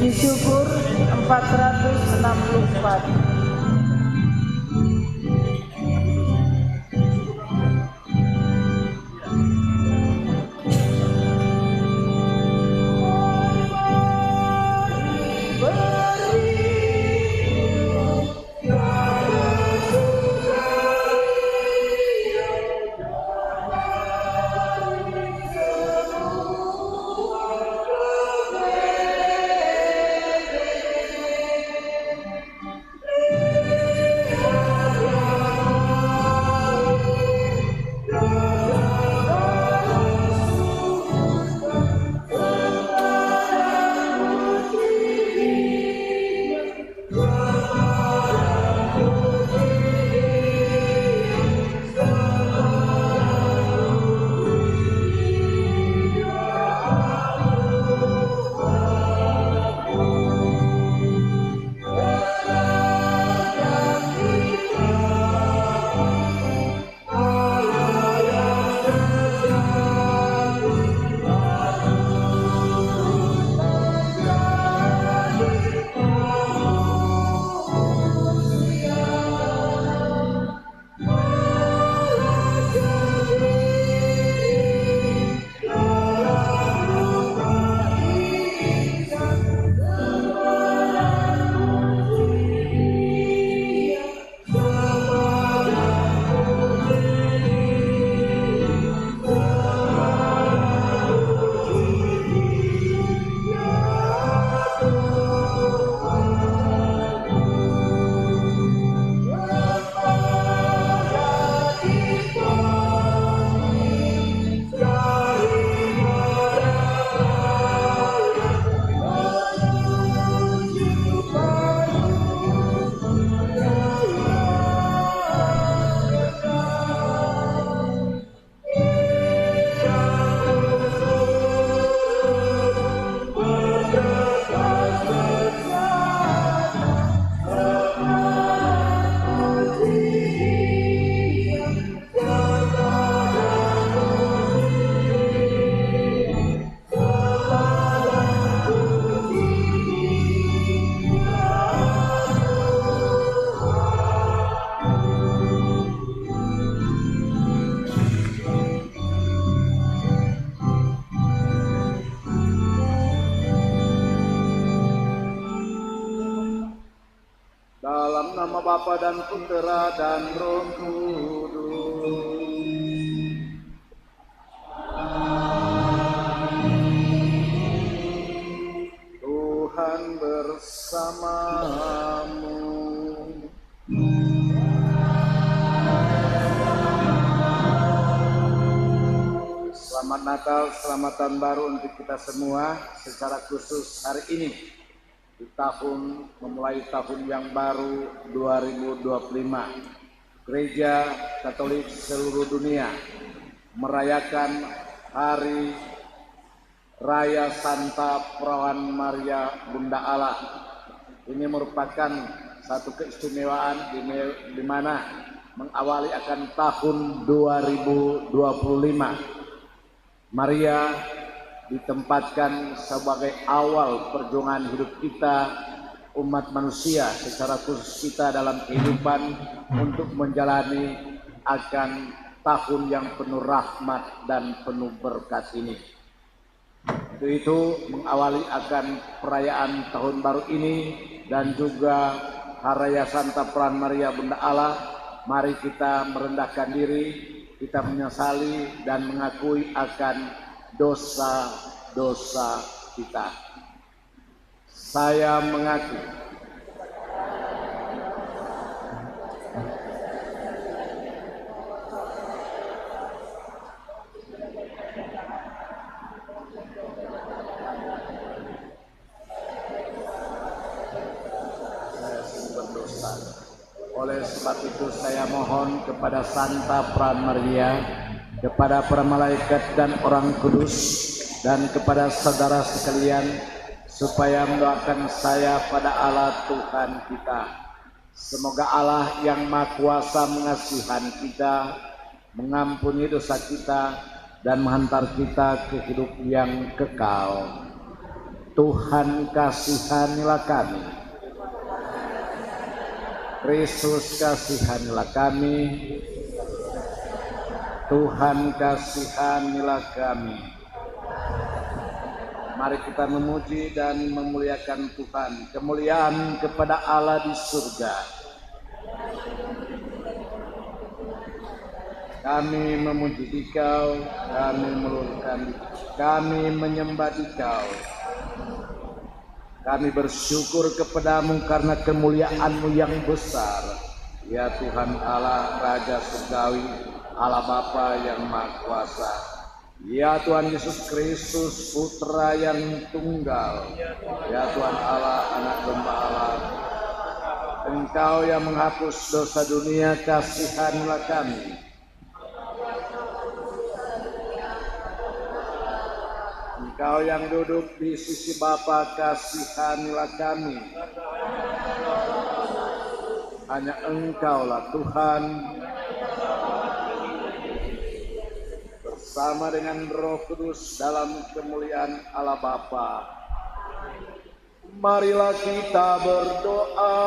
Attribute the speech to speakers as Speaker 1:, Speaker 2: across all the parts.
Speaker 1: Puji syukur 464.
Speaker 2: Dalam nama Bapa dan Putera dan Roh Kudus. Tuhan bersamamu. Selamat Natal, selamat tahun baru untuk kita semua. Secara khusus hari ini di tahun memulai tahun yang baru 2025, Gereja Katolik seluruh dunia merayakan Hari Raya Santa Perawan Maria Bunda Allah. Ini merupakan satu keistimewaan di mana mengawali akan tahun 2025. Maria ditempatkan sebagai awal perjuangan hidup kita, umat manusia secara khusus kita dalam kehidupan untuk menjalani akan tahun yang penuh rahmat dan penuh berkat ini. Untuk itu mengawali akan perayaan tahun baru ini dan juga Hari Raya Santa Perawan Maria Bunda Allah, mari kita merendahkan diri, kita menyesali dan mengakui akan dosa-dosa kita. Saya mengaku berdosa. Oleh sebab itu saya mohon kepada Santa Perawan Maria, kepada para malaikat dan orang kudus, dan kepada saudara sekalian, supaya mendoakan saya pada Allah Tuhan kita. Semoga Allah yang Maha Kuasa mengasihan kita, mengampuni dosa kita, dan menghantar kita ke hidup yang kekal. Tuhan kasihanilah kami. Kristus kasihanilah kami. Tuhan kasihanilah kami. Mari kita memuji dan memuliakan Tuhan. Kemuliaan kepada Allah di surga. Kami memuji Dikau, kami meluluhkan Dikau, kami menyembah Dikau. Kami bersyukur kepadamu karena kemuliaan-Mu yang besar. Ya Tuhan Allah, Raja Surgawi, Allah Bapa yang Maha Kuasa. Ya Tuhan Yesus Kristus, Putra yang tunggal. Ya Tuhan Allah, Anak Domba Allah. Engkau yang menghapus dosa dunia, kasihanilah kami. Engkau yang duduk di sisi Bapa, kasihanilah kami. Hanya Engkaulah Tuhan, bersama dengan Roh Kudus dalam kemuliaan Allah Bapa. Marilah kita berdoa.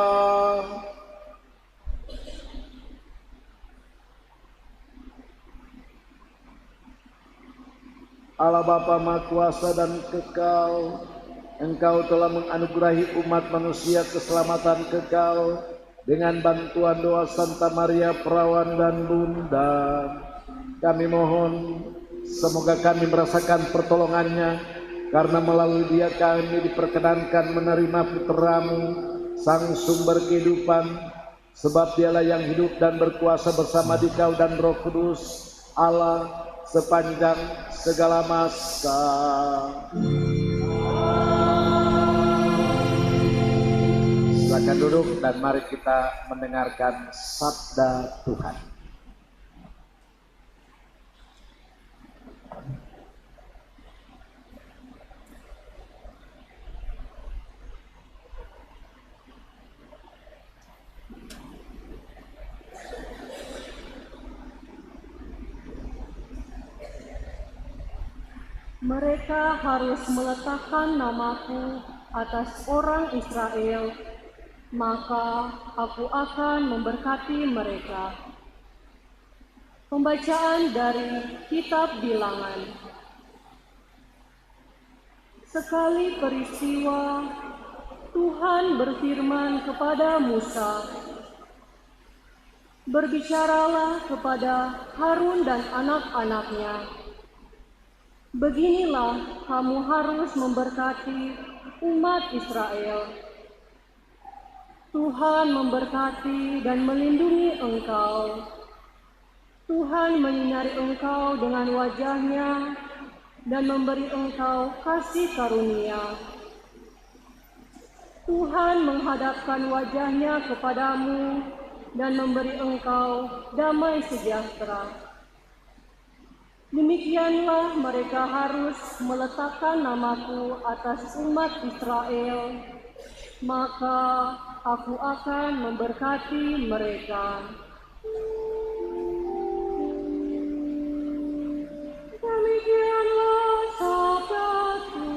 Speaker 2: Allah Bapa Maha Kuasa dan kekal, Engkau telah menganugerahi umat manusia keselamatan kekal dengan bantuan doa Santa Maria Perawan dan Bunda. Kami mohon semoga kami merasakan pertolongannya, karena melalui Dia kami diperkenankan menerima Putra-Mu, Sang Sumber kehidupan, sebab Dialah yang hidup dan berkuasa bersama Dikau dan Roh Kudus Allah sepanjang segala masa. Silakan duduk dan mari kita mendengarkan sabda Tuhan.
Speaker 1: Mereka harus meletakkan namaku atas orang Israel, maka aku akan memberkati mereka. Pembacaan dari Kitab Bilangan. Sekali peristiwa, Tuhan berfirman kepada Musa, "Berbicaralah kepada Harun dan anak-anaknya. Beginilah kamu harus memberkati umat Israel. Tuhan memberkati dan melindungi engkau. Tuhan menyinari engkau dengan wajah-Nya dan memberi engkau kasih karunia. Tuhan menghadapkan wajah-Nya kepadamu dan memberi engkau damai sejahtera." Demikianlah mereka harus meletakkan namaku atas umat Israel, maka aku akan memberkati mereka. Demikianlah sabda Tuhan.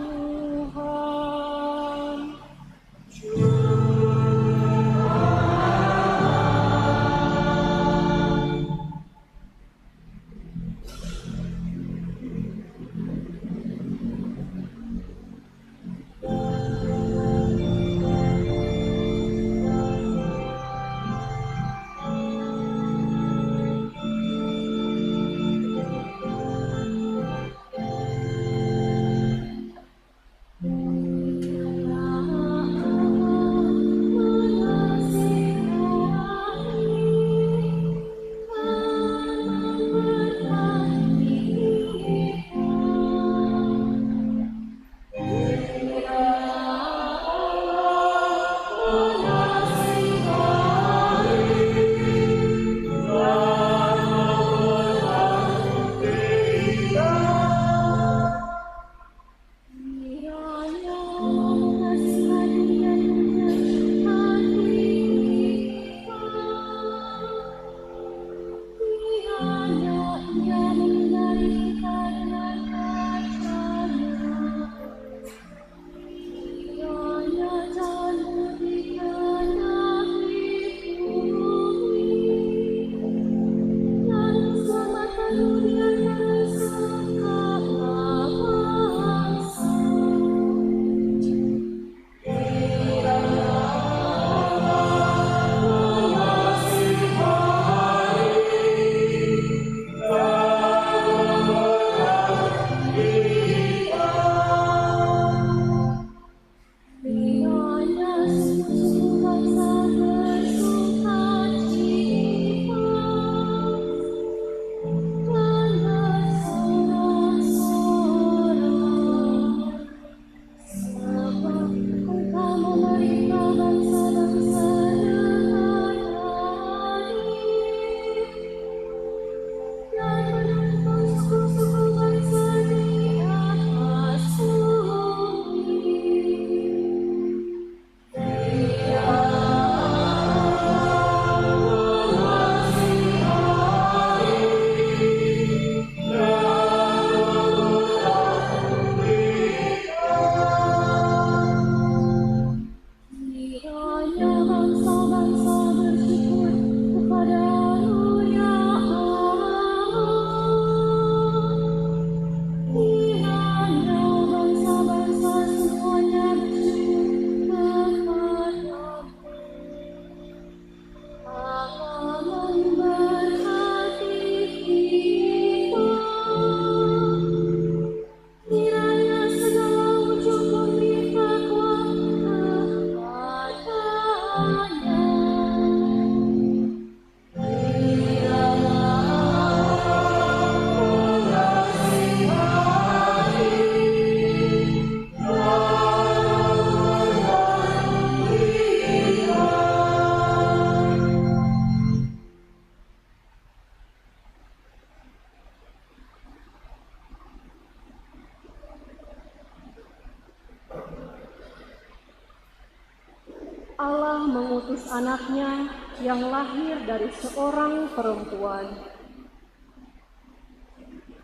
Speaker 1: Allah mengutus anaknya yang lahir dari seorang perempuan.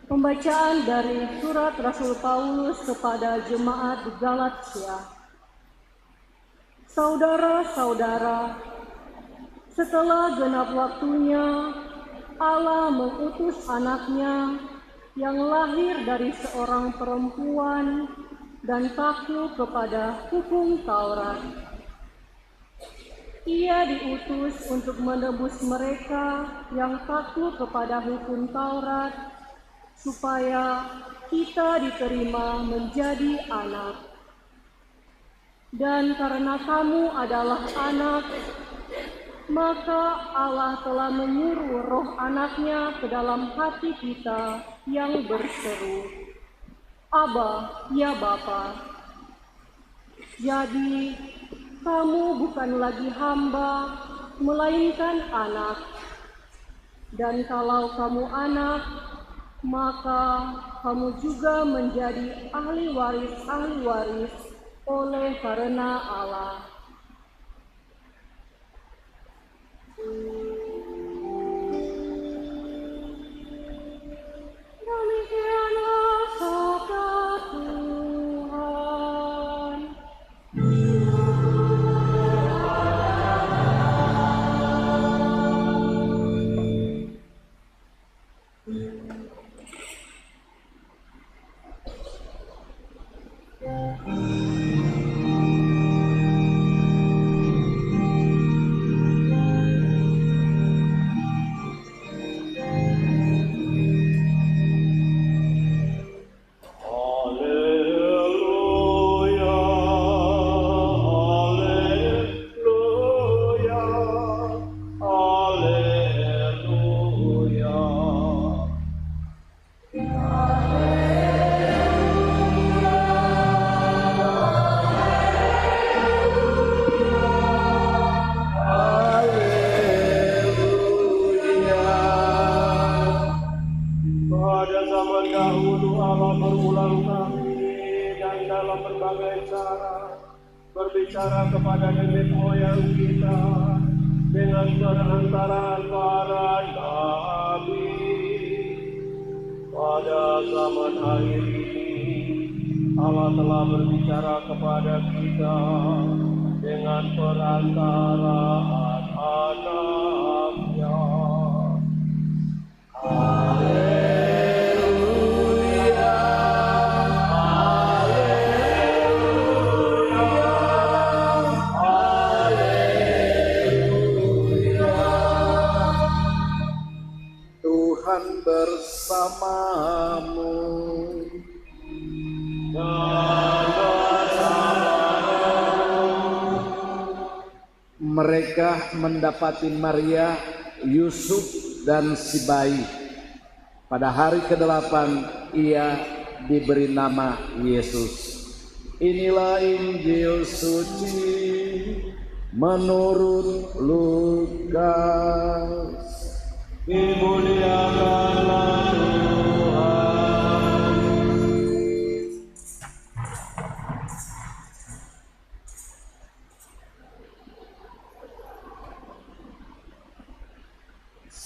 Speaker 1: Pembacaan dari surat Rasul Paulus kepada jemaat di Galatia. Saudara-saudara, setelah genap waktunya, Allah mengutus anaknya yang lahir dari seorang perempuan dan takluk kepada hukum Taurat. Ia diutus untuk menebus mereka yang takluk kepada hukum Taurat, supaya kita diterima menjadi anak. Dan karena kamu adalah anak, maka Allah telah menyuruh roh anaknya ke dalam hati kita yang berseru, Aba, ya Bapa. Jadi, kamu bukan lagi hamba, melainkan anak. Dan kalau kamu anak, maka kamu juga menjadi ahli waris oleh karena Allah. Demikianlah sabda Tuhan.
Speaker 3: Berbicara kepada nenek moyang kita dengan perantaraan para nabi. Pada zaman akhir ini, Allah telah berbicara kepada kita dengan perantaraan anaknya.
Speaker 2: Tuhan bersamamu. Mereka mendapati Maria, Yusuf, dan si bayi. Pada hari ke-8 ia diberi nama Yesus. Inilah Injil suci menurut Lukas.
Speaker 3: Dimuliakanlah Tuhan.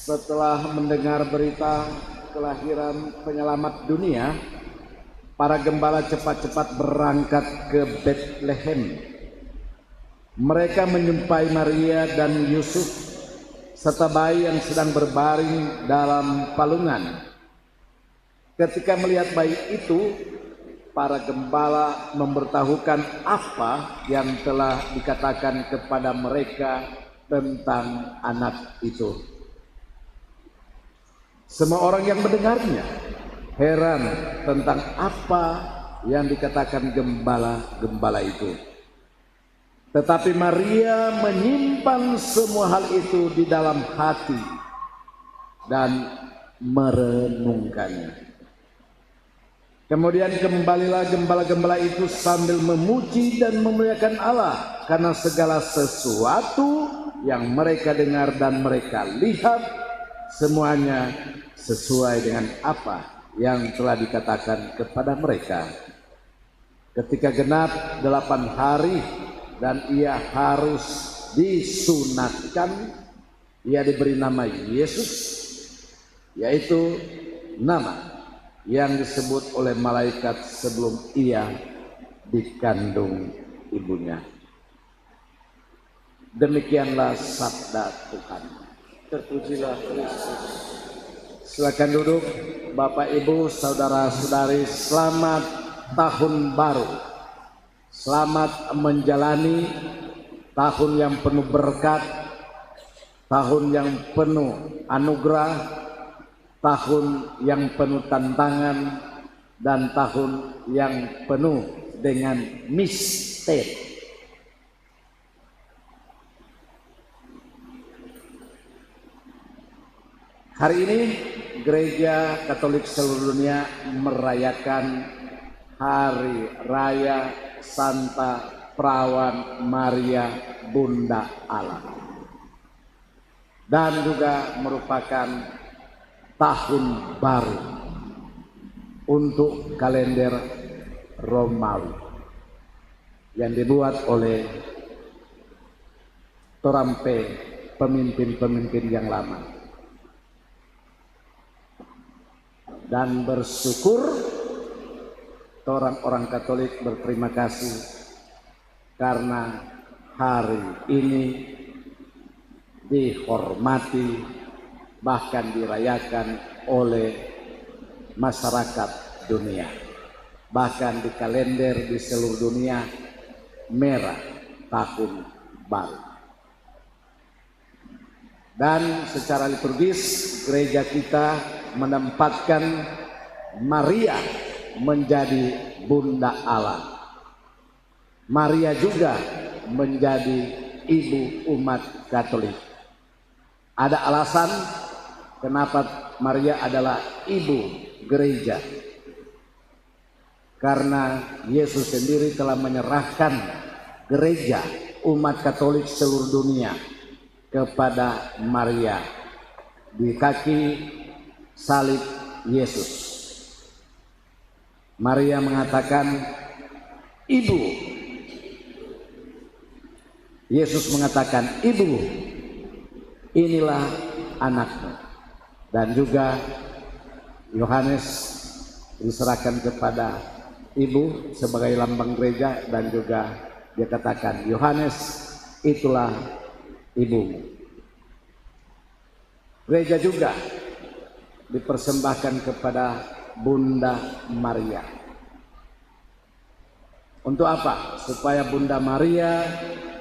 Speaker 2: Setelah mendengar berita kelahiran penyelamat dunia, para gembala cepat-cepat berangkat ke Betlehem. Mereka menjumpai Maria dan Yusuf serta bayi yang sedang berbaring dalam palungan. Ketika melihat bayi itu, para gembala memberitahukan apa yang telah dikatakan kepada mereka tentang anak itu. Semua orang yang mendengarnya heran tentang apa yang dikatakan gembala-gembala itu. Tetapi Maria menyimpan semua hal itu di dalam hati dan merenungkannya. Kemudian kembalilah gembala-gembala itu sambil memuji dan memuliakan Allah karena segala sesuatu yang mereka dengar dan mereka lihat, semuanya sesuai dengan apa yang telah dikatakan kepada mereka. Ketika genap 8 hari, dan ia harus disunatkan. Ia diberi nama Yesus, yaitu nama yang disebut oleh malaikat sebelum ia dikandung ibunya. Demikianlah sabda Tuhan.
Speaker 3: Terpujilah Kristus.
Speaker 2: Silakan duduk, Bapak Ibu, saudara-saudari, selamat tahun baru. Selamat menjalani tahun yang penuh berkat, tahun yang penuh anugerah, tahun yang penuh tantangan, dan tahun yang penuh dengan misteri. Hari ini Gereja Katolik seluruh dunia merayakan Hari Raya Santa Perawan Maria Bunda Allah, dan juga merupakan tahun baru untuk kalender Romawi yang dibuat oleh torampe pemimpin-pemimpin yang lama. Dan bersyukur orang-orang Katolik berterima kasih karena hari ini dihormati bahkan dirayakan oleh masyarakat dunia. Bahkan di kalender di seluruh dunia merah tahun baru. Dan secara liturgis gereja kita menempatkan Maria menjadi Bunda Allah. Maria juga menjadi ibu umat Katolik. Ada alasan kenapa Maria adalah ibu gereja. Karena Yesus sendiri telah menyerahkan gereja umat Katolik seluruh dunia kepada Maria di kaki salib Yesus. Maria mengatakan, "Ibu." Yesus mengatakan, "Ibu, inilah anakmu." Dan juga Yohanes diserahkan kepada ibu sebagai lambang gereja, dan juga dia katakan, "Yohanes, itulah ibumu." Gereja juga dipersembahkan kepada Bunda Maria. Untuk apa? Supaya Bunda Maria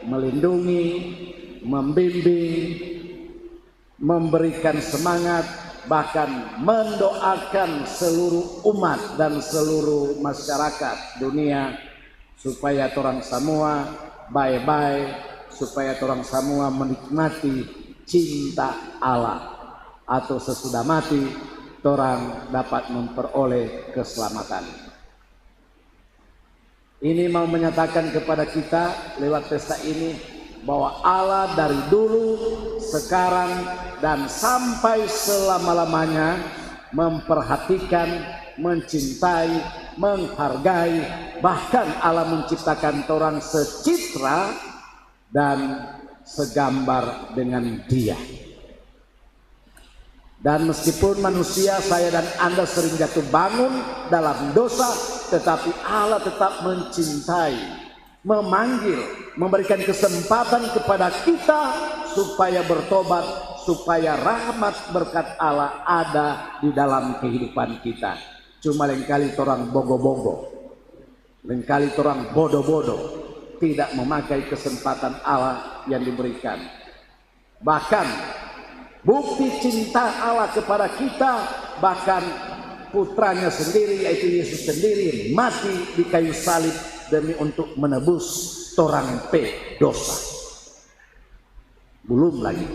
Speaker 2: melindungi, membimbing, memberikan semangat, bahkan mendoakan seluruh umat dan seluruh masyarakat dunia supaya orang semua baik-baik, supaya orang semua menikmati cinta Allah, atau sesudah mati orang dapat memperoleh keselamatan. Ini mau menyatakan kepada kita lewat pesta ini bahwa Allah dari dulu, sekarang, dan sampai selama-lamanya memperhatikan, mencintai, menghargai, bahkan Allah menciptakan orang secitra dan segambar dengan Dia. Dan meskipun manusia, saya dan Anda sering jatuh bangun dalam dosa, tetapi Allah tetap mencintai, memanggil, memberikan kesempatan kepada kita supaya bertobat, supaya rahmat berkat Allah ada di dalam kehidupan kita. Cuma lain-kali orang bogo-bogo, lain-kali orang bodoh-bodoh, tidak memakai kesempatan Allah yang diberikan. Bahkan bukti cinta Allah kepada kita, bahkan putranya sendiri yaitu Yesus sendiri mati di kayu salib demi untuk menebus torang dosa. Belum lagi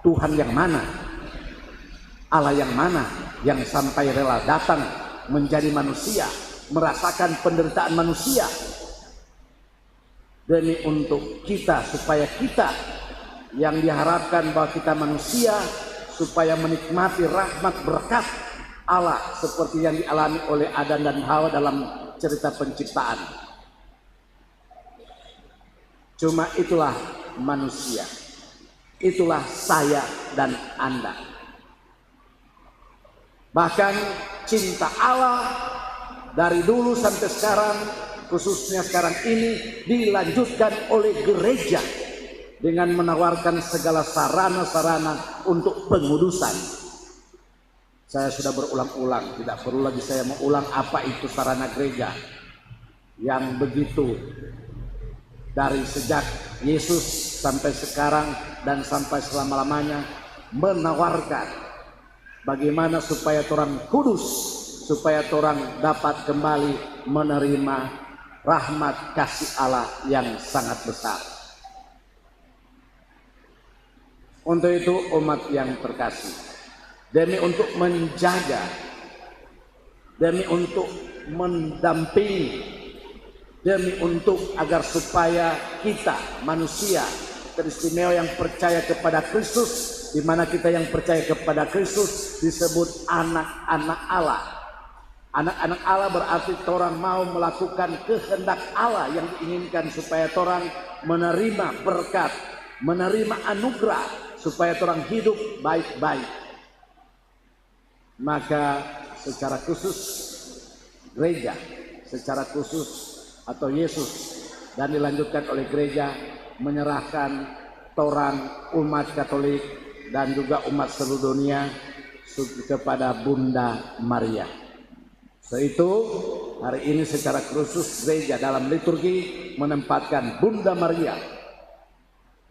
Speaker 2: Tuhan yang mana, Allah yang mana yang sampai rela datang menjadi manusia, merasakan penderitaan manusia demi untuk kita, supaya kita yang diharapkan bahwa kita manusia supaya menikmati rahmat berkat Allah seperti yang dialami oleh Adam dan Hawa dalam cerita penciptaan. Cuma itulah manusia. Itulah saya dan Anda. Bahkan cinta Allah dari dulu sampai sekarang, khususnya sekarang ini, dilanjutkan oleh gereja dengan menawarkan segala sarana-sarana untuk pengudusan. Saya sudah berulang-ulang, tidak perlu lagi saya mengulang apa itu sarana gereja yang begitu dari sejak Yesus sampai sekarang dan sampai selama-lamanya menawarkan bagaimana supaya orang kudus, supaya orang dapat kembali menerima rahmat kasih Allah yang sangat besar. Untuk itu umat yang terkasih, demi untuk menjaga, demi untuk mendampingi, demi untuk agar supaya kita manusia teristimewa yang percaya kepada Kristus, di mana kita yang percaya kepada Kristus disebut anak-anak Allah. Anak-anak Allah berarti orang mau melakukan kehendak Allah yang diinginkan supaya orang menerima berkat, menerima anugerah, supaya orang hidup baik-baik. Maka secara khusus gereja, secara khusus atau Yesus dan dilanjutkan oleh gereja menyerahkan orang umat Katolik dan juga umat seluruh dunia kepada Bunda Maria. Itu hari ini secara khusus gereja dalam liturgi menempatkan Bunda Maria,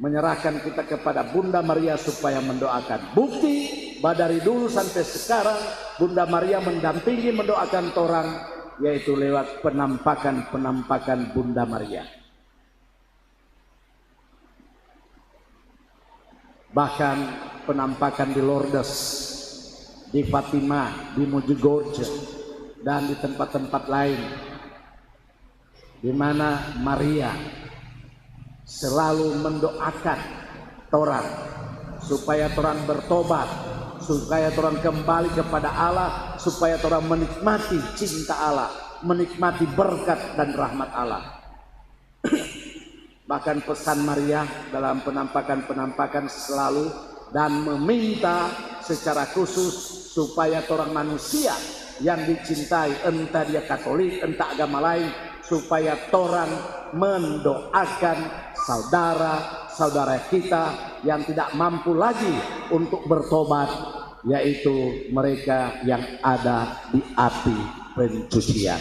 Speaker 2: menyerahkan kita kepada Bunda Maria supaya mendoakan. Bukti bahwa dari dulu sampai sekarang Bunda Maria mendampingi mendoakan orang, yaitu lewat penampakan Bunda Maria. Bahkan penampakan di Lourdes, di Fatima, di Medjugorje, dan di tempat-tempat lain, di mana Maria selalu mendoakan orang supaya orang bertobat, supaya orang kembali kepada Allah, supaya orang menikmati cinta Allah, menikmati berkat dan rahmat Allah. Bahkan pesan Maria dalam penampakan selalu dan meminta secara khusus supaya orang manusia yang dicintai, entah dia Katolik, entah agama lain, supaya orang mendoakan saudara-saudara kita yang tidak mampu lagi untuk bertobat, yaitu mereka yang ada di api pencucian.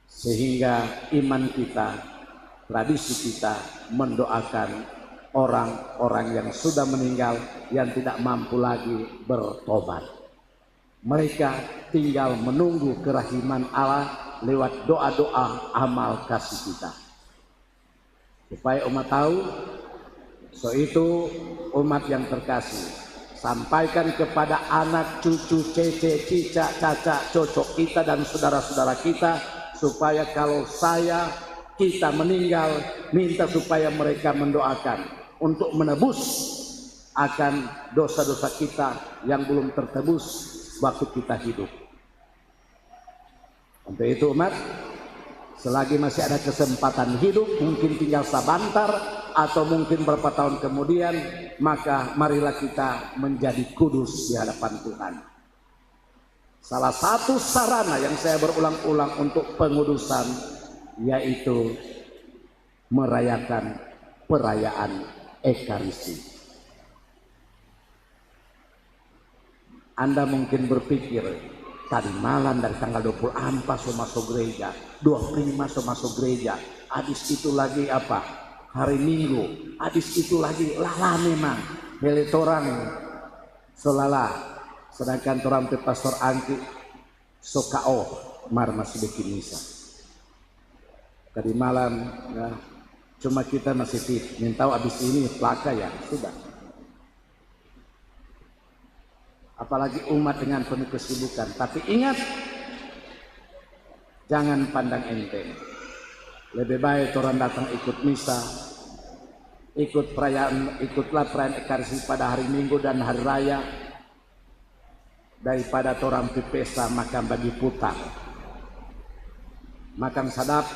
Speaker 2: Sehingga iman kita, tradisi kita mendoakan orang-orang yang sudah meninggal yang tidak mampu lagi bertobat. Mereka tinggal menunggu kerahiman Allah lewat doa-doa amal kasih kita. Supaya umat tahu, itu umat yang terkasih, sampaikan kepada anak, cucu, cece, cica, caca, cocok kita dan saudara-saudara kita, supaya kalau kita meninggal, minta supaya mereka mendoakan untuk menebus akan dosa-dosa kita yang belum tertebus waktu kita hidup. Untuk itu umat, selagi masih ada kesempatan hidup, mungkin tinggal sebentar atau mungkin beberapa tahun kemudian, maka marilah kita menjadi kudus di hadapan Tuhan. Salah satu sarana yang saya berulang-ulang untuk pengudusan, yaitu merayakan perayaan Ekaristi. Anda mungkin berpikir, tadi malam dari tanggal 24 so masuk gereja, 25 so masuk gereja, habis itu lagi apa? Hari Minggu, habis itu lagi lala memang, belit orang selala, sedangkan orang pastor Angki sokao mar masih bikin misa. Tadi malam, ya, cuma kita masih fit, minta habis ini plaka ya, sudah. Apalagi umat dengan penuh kesibukan. Tapi ingat, jangan pandang enteng. Lebih baik orang datang ikut misa, ikutlah perayaan Ekaristi pada hari Minggu dan hari Raya, daripada orang pesta makan bagi putar, makan sadap,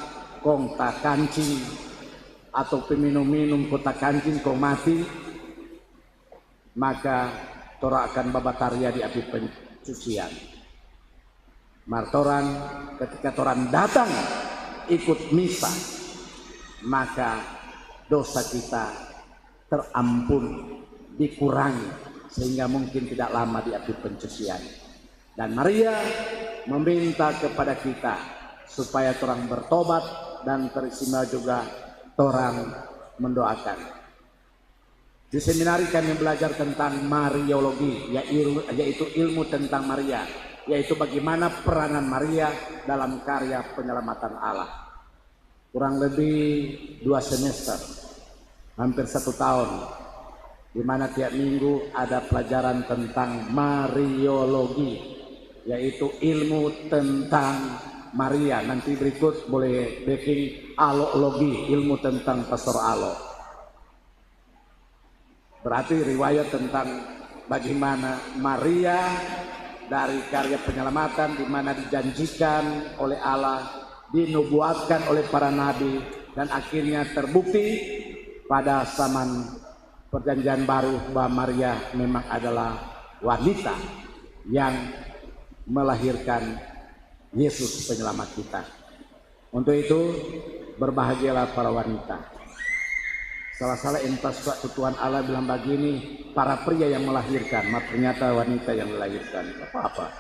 Speaker 2: kong tak kancing, atau peminum-minum kota kancing kau mati, maka tora akan babataria di api pencucian. Martoran ketika toran datang ikut misa, maka dosa kita terampun, dikurangi, sehingga mungkin tidak lama di api pencucian. Dan Maria meminta kepada kita supaya torang bertobat, dan teristimewa juga torang mendoakan. Di seminari kami belajar tentang Mariologi, yaitu ilmu tentang Maria, yaitu bagaimana peranan Maria dalam karya penyelamatan Allah. Kurang lebih 2 semester, hampir 1 tahun, di mana tiap minggu ada pelajaran tentang Mariologi, yaitu ilmu tentang Maria. Nanti berikut boleh backing alologi, ilmu tentang Pastor Alo. Berarti riwayat tentang bagaimana Maria dari karya penyelamatan, di mana dijanjikan oleh Allah, dinubuatkan oleh para nabi, dan akhirnya terbukti pada zaman perjanjian baru bahwa Maria memang adalah wanita yang melahirkan Yesus penyelamat kita. Untuk itu berbahagialah para wanita. Salah-salah entas Tuhan Allah bilang begini, para pria yang melahirkan, maka ternyata wanita yang melahirkan. Apa-apa.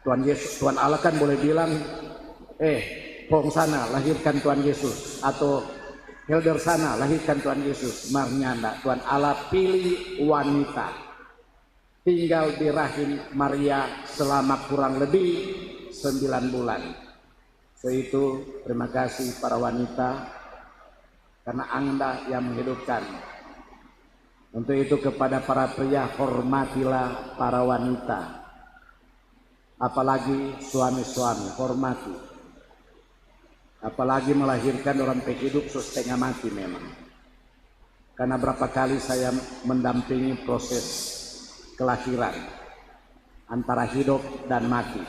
Speaker 2: Tuhan Yesus, Tuhan Allah kan boleh bilang, Pong sana lahirkan Tuhan Yesus, atau Helder sana lahirkan Tuhan Yesus. Marnyanda, Tuhan Allah pilih wanita, tinggal di rahim Maria selama kurang lebih 9 bulan. Itu terima kasih para wanita, karena Anda yang menghidupkan. Untuk itu kepada para pria, hormatilah para wanita. Apalagi suami-suami, hormati. Apalagi melahirkan orang hidup setengah mati memang. Karena berapa kali saya mendampingi proses kelahiran antara hidup dan mati.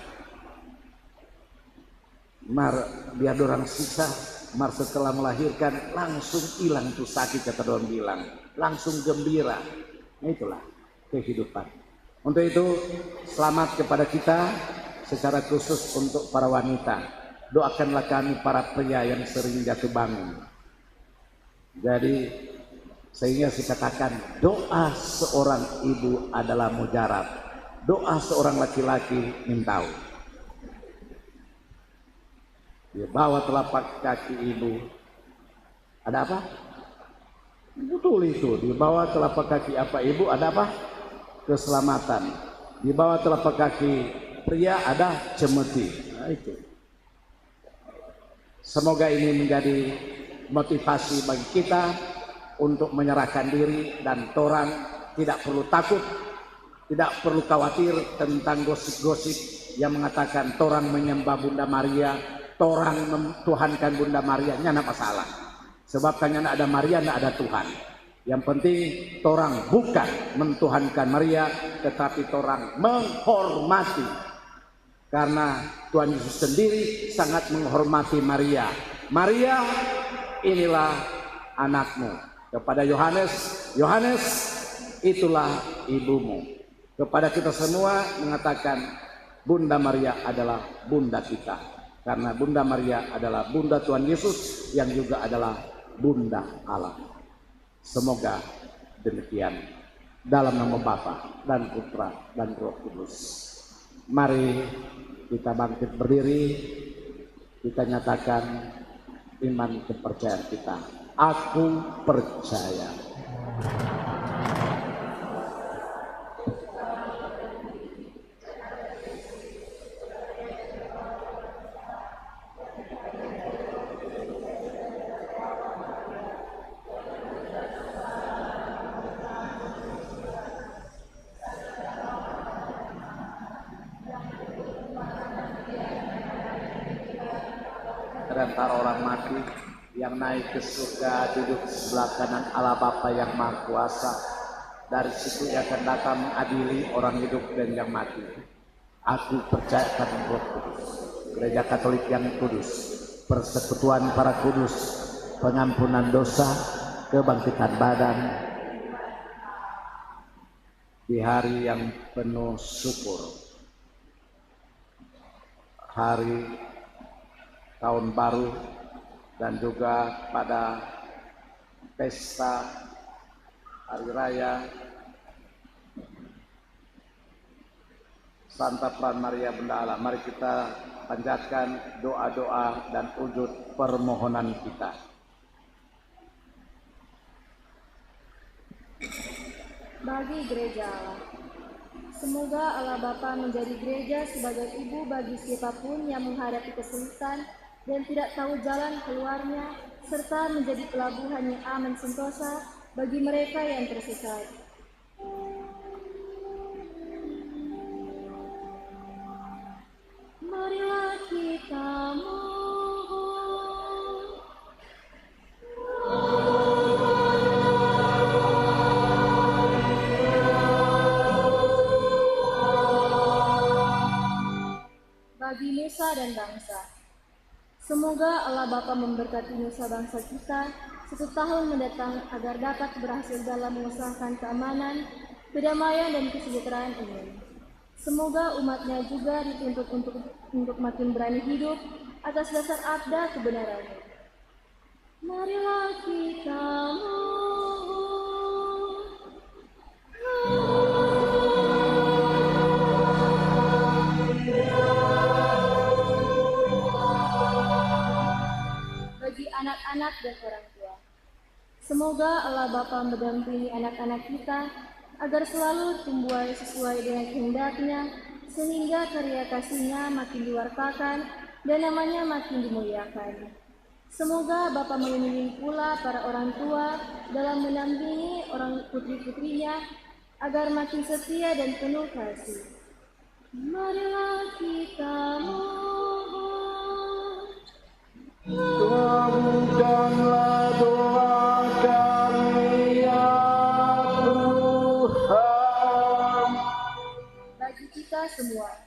Speaker 2: Biar orang siksa, setelah melahirkan langsung hilang tuh sakit, kata orang bilang, langsung gembira. Nah, itulah kehidupan. Untuk itu selamat kepada kita, secara khusus untuk para wanita. Doakanlah kami para pria yang sering jatuh bangun. Jadi sehingga saya katakan, doa seorang ibu adalah mujarab, doa seorang laki-laki mintau. Di bawah telapak kaki ibu ada apa? Betul itu, di bawah telapak kaki apa ibu ada apa? Keselamatan. Di bawah telapak kaki pria ada cemeti. Nah, itu. Semoga ini menjadi motivasi bagi kita untuk menyerahkan diri, dan torang tidak perlu takut, tidak perlu khawatir tentang gosip-gosip yang mengatakan torang menyembah Bunda Maria, torang mentuhankan Bunda Maria. Nyana masalah, sebab kan ada Maria, tidak ada Tuhan. Yang penting torang bukan mentuhankan Maria, tetapi torang menghormati, karena Tuhan Yesus sendiri sangat menghormati Maria. Maria, inilah anakmu. Kepada Yohanes, Yohanes, itulah ibumu. Kepada kita semua mengatakan Bunda Maria adalah bunda kita, karena Bunda Maria adalah bunda Tuhan Yesus yang juga adalah bunda Allah. Semoga demikian, dalam nama Bapa dan Putra dan Roh Kudus. Mari kita bangkit berdiri, kita nyatakan iman kepercayaan kita. Aku percaya. Antara orang mati yang naik ke surga, duduk sebelah kanan Allah Bapa yang Maha Kuasa. Dari situ ia akan datang mengadili orang hidup dan yang mati. Aku percaya pada Roh Kudus, Gereja Katolik yang kudus, persekutuan para kudus, pengampunan dosa, kebangkitan badan di hari yang penuh syukur, hari tahun baru, dan juga pada pesta hari raya Santa Peran Maria Bunda Allah. Mari kita panjatkan doa-doa dan wujud permohonan kita.
Speaker 4: Bagi gereja Allah, semoga Allah Bapa menjadi gereja sebagai ibu bagi siapapun yang menghadapi kesulitan dan tidak tahu jalan keluarnya, serta menjadi pelabuhan yang aman sentosa bagi mereka yang tersesat. Marilah kita mohon. Bagi nusa dan bangsa, semoga Allah Bapa memberkati nusa bangsa kita 1 tahun mendatang agar dapat berhasil dalam mengusahakan keamanan, kedamaian, dan kesejahteraan ini. Semoga umatnya juga dituntut untuk makin berani hidup atas dasar abda kebenaran. Marilah kita mohon. Bagi anak-anak dan orang tua, semoga Allah Bapa mendampingi anak-anak kita agar selalu tumbuh sesuai dengan kehendaknya, sehingga karya kasihnya makin diwartakan dan namanya makin dimuliakan. Semoga Bapa melindungi pula para orang tua dalam mendampingi orang putri-putrinya agar makin setia dan penuh kasih. Marilah kita mohon.
Speaker 2: Kabulkanlah doa kami ya Tuhan.
Speaker 4: Bagi kita semua,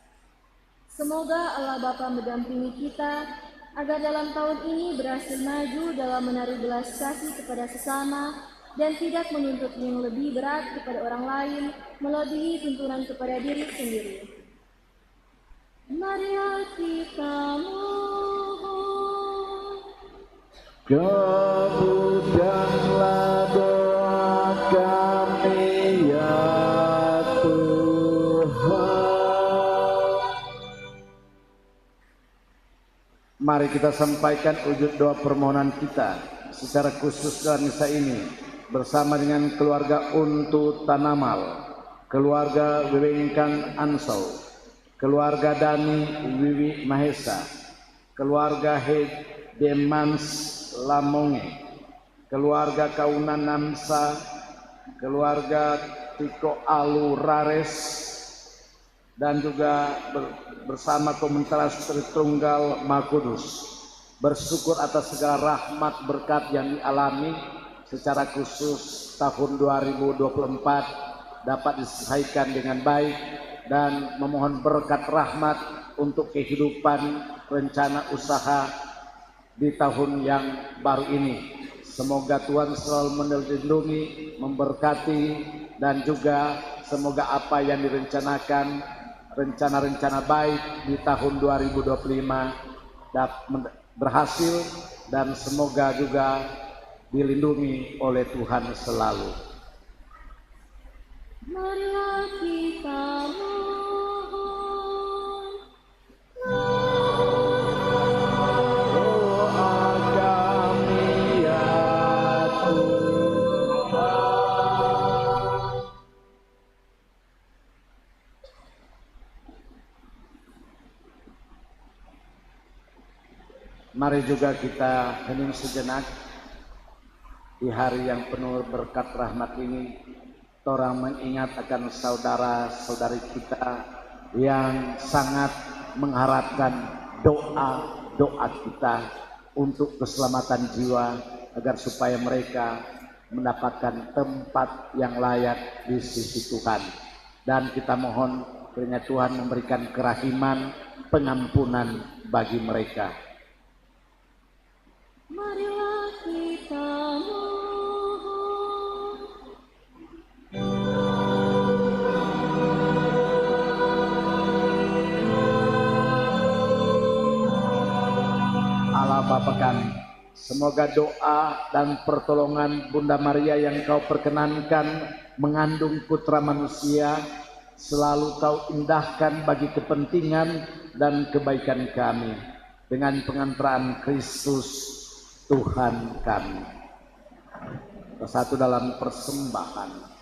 Speaker 4: semoga Allah Bapa mendampingi kita agar dalam tahun ini berhasil maju dalam menaruh belas kasih kepada sesama dan tidak menuntut yang lebih berat kepada orang lain melebihi tuntunan kepada diri sendiri. Marilah kita mohon.
Speaker 2: Kabulkanlah doa kami ya Tuhan. Mari kita sampaikan wujud doa permohonan kita secara khusus dalam misa ini bersama dengan keluarga Untu Tanamal, keluarga Wewengkang Ansau, keluarga Dani Wiwi Mahesa, keluarga Demans Lamonge, keluarga Kaunan Namsa, keluarga Tiko Alu Rares, dan juga bersama komunitas Tritunggal Makudus bersyukur atas segala rahmat berkat yang dialami secara khusus tahun 2024 dapat diselesaikan dengan baik dan memohon berkat rahmat untuk kehidupan rencana usaha di tahun yang baru ini. Semoga Tuhan selalu melindungi, memberkati, dan juga semoga apa yang direncanakan, rencana-rencana baik di tahun 2025 dapat berhasil dan semoga juga dilindungi oleh Tuhan selalu.
Speaker 4: Marilah kita mohon.
Speaker 2: Mari juga kita hening sejenak di hari yang penuh berkat rahmat ini. Orang mengingat akan saudara-saudari kita yang sangat mengharapkan doa kita untuk keselamatan jiwa agar supaya mereka mendapatkan tempat yang layak di sisi Tuhan. Dan kita mohon kiranya Tuhan memberikan kerahiman, pengampunan bagi mereka.
Speaker 1: Marilah kita mohon.
Speaker 2: Allah Bapa kami, semoga doa dan pertolongan Bunda Maria yang Kau perkenankan mengandung putra manusia selalu Kau indahkan bagi kepentingan dan kebaikan kami dengan pengantaran Kristus Tuhan kami. Bersatu dalam persembahan.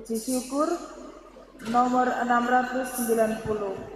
Speaker 5: Puji syukur nomor 690.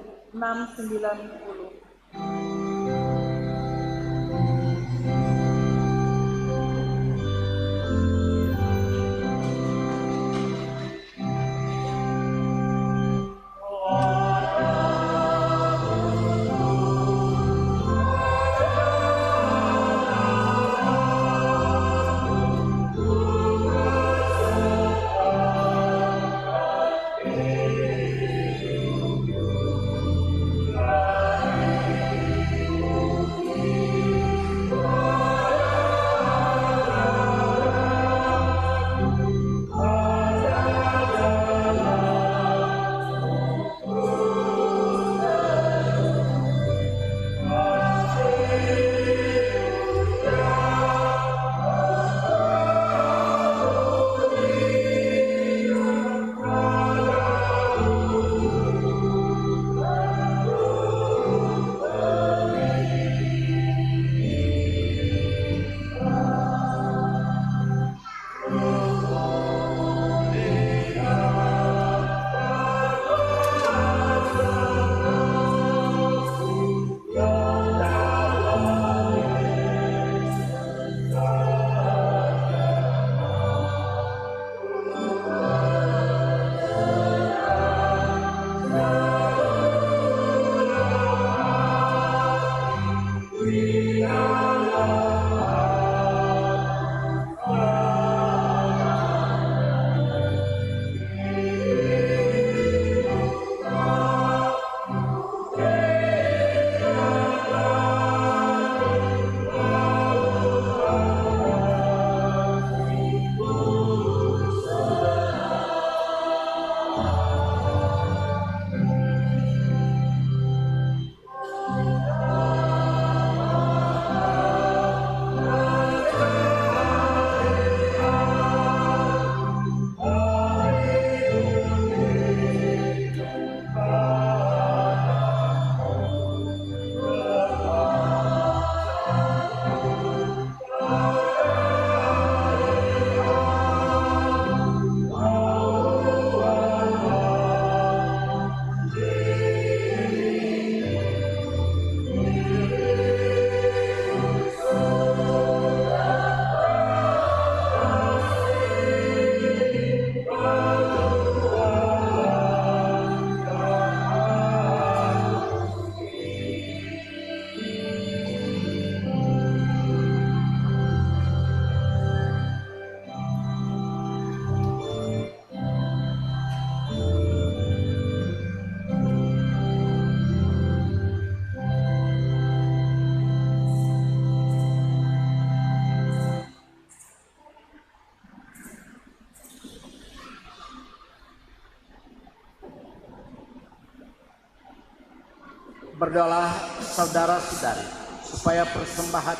Speaker 2: Berdoalah saudara-saudari supaya persembahan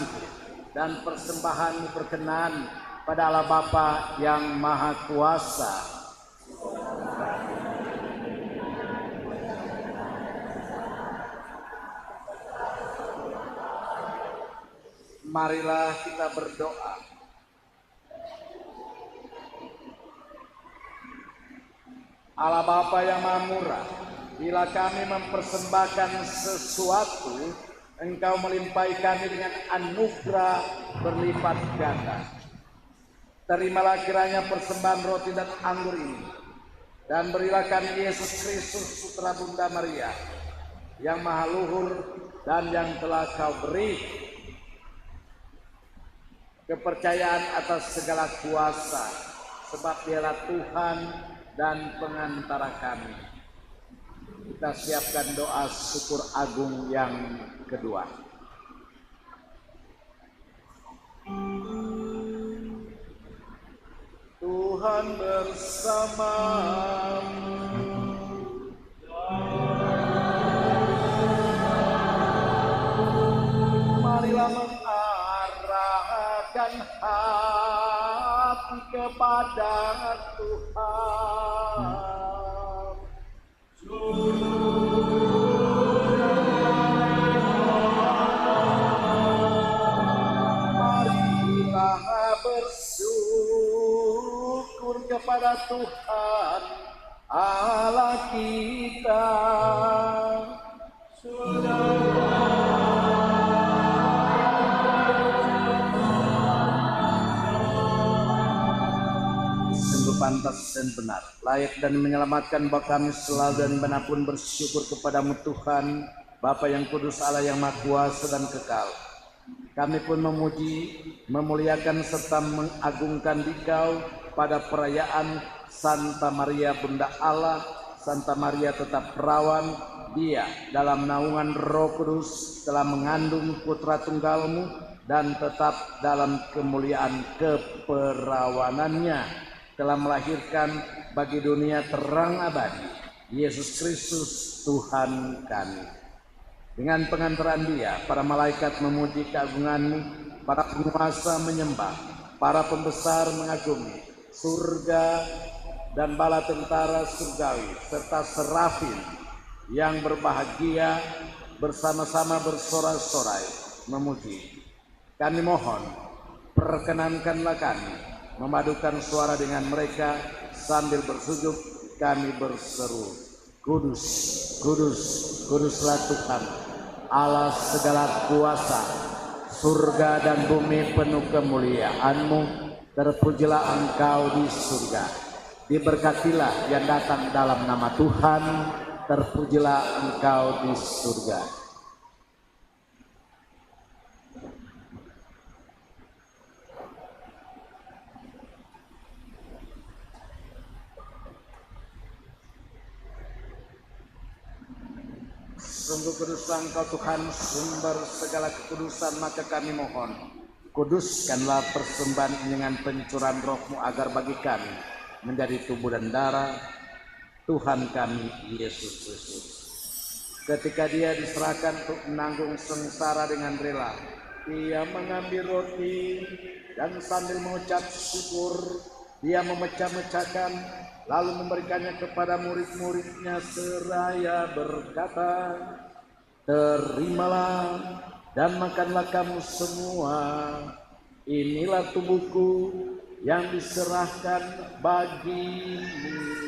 Speaker 2: dan persembahan berkenan pada Allah Bapa yang Maha Kuasa. Marilah kita berdoa. Allah Bapa yang Maha Murah, bila kami mempersembahkan sesuatu, Engkau melimpahi kami dengan anugerah berlipat ganda. Terimalah kiranya persembahan roti dan anggur ini, dan berilah kami Yesus Kristus putra Bunda Maria, yang maha luhur dan yang telah Kau beri kepercayaan atas segala kuasa, sebab Dialah Tuhan dan pengantara kami. Kita siapkan doa syukur agung yang kedua. Tuhan bersamamu. Marilah mengarahkan hati kepada Tuhan. Marilah bersyukur kepada Tuhan Allah kita. Pantas dan benar, layak dan menyelamatkan bagi kami selalu dan manapun bersyukur kepadamu Tuhan, Bapa yang kudus, Allah yang maha kuasa dan kekal. Kami pun memuji, memuliakan serta mengagungkan Dikau pada perayaan Santa Maria Bunda Allah. Santa Maria tetap perawan, Dia dalam naungan Roh Kudus telah mengandung putra tunggalmu dan tetap dalam kemuliaan keperawanannya telah melahirkan bagi dunia terang abadi, Yesus Kristus Tuhan kami. Dengan pengantaran Dia, para malaikat memuji keagungan-Mu, para penguasa menyembah, para pembesar mengagumi, surga dan bala tentara surgawi, serta serafim yang berbahagia bersama-sama bersorak-sorai memuji. Kami mohon, perkenankanlah kami memadukan suara dengan mereka sambil bersujud kami berseru, Kudus, Kudus, Kuduslah Tuhan, Allah segala kuasa, surga dan bumi penuh kemuliaan-Mu, terpujilah Engkau di surga, diberkatilah yang datang dalam nama Tuhan, terpujilah Engkau di surga. Sungguh kuduslah Engkau Tuhan, sumber segala kekudusan, maka kami mohon, kuduskanlah persembahan dengan pencurahan Roh-Mu agar bagi kami menjadi tubuh dan darah Tuhan kami Yesus Kristus. Ketika Dia diserahkan untuk menanggung sengsara dengan rela, Dia mengambil roti dan sambil mengucap syukur, Dia memecah-mecahkan lalu memberikannya kepada murid-muridnya seraya berkata, terimalah dan makanlah kamu semua, inilah tubuhku yang diserahkan bagimu.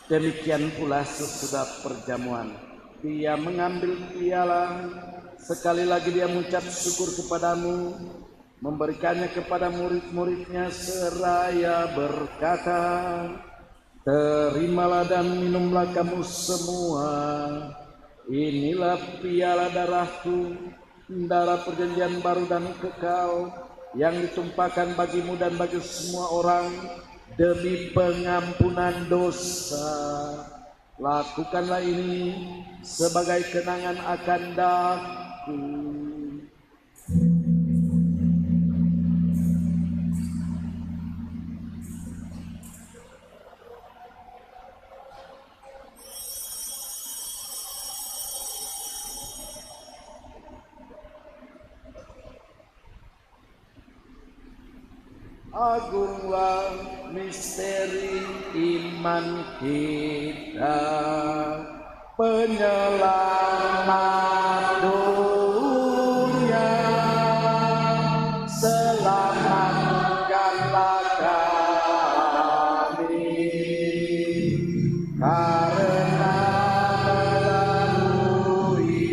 Speaker 2: Demikian pula sesudah perjamuan, Dia mengambil piala, sekali lagi Dia mengucap syukur kepadamu, memberikannya kepada murid-muridnya seraya berkata, terimalah dan minumlah kamu semua, inilah piala darahku, darah perjanjian baru dan kekal, yang ditumpahkan bagimu dan bagi semua orang demi pengampunan dosa. Lakukanlah ini sebagai kenangan akan daku. agunglah misteri iman kita, penyelamat dunia, selamatkanlah kami, karena melalui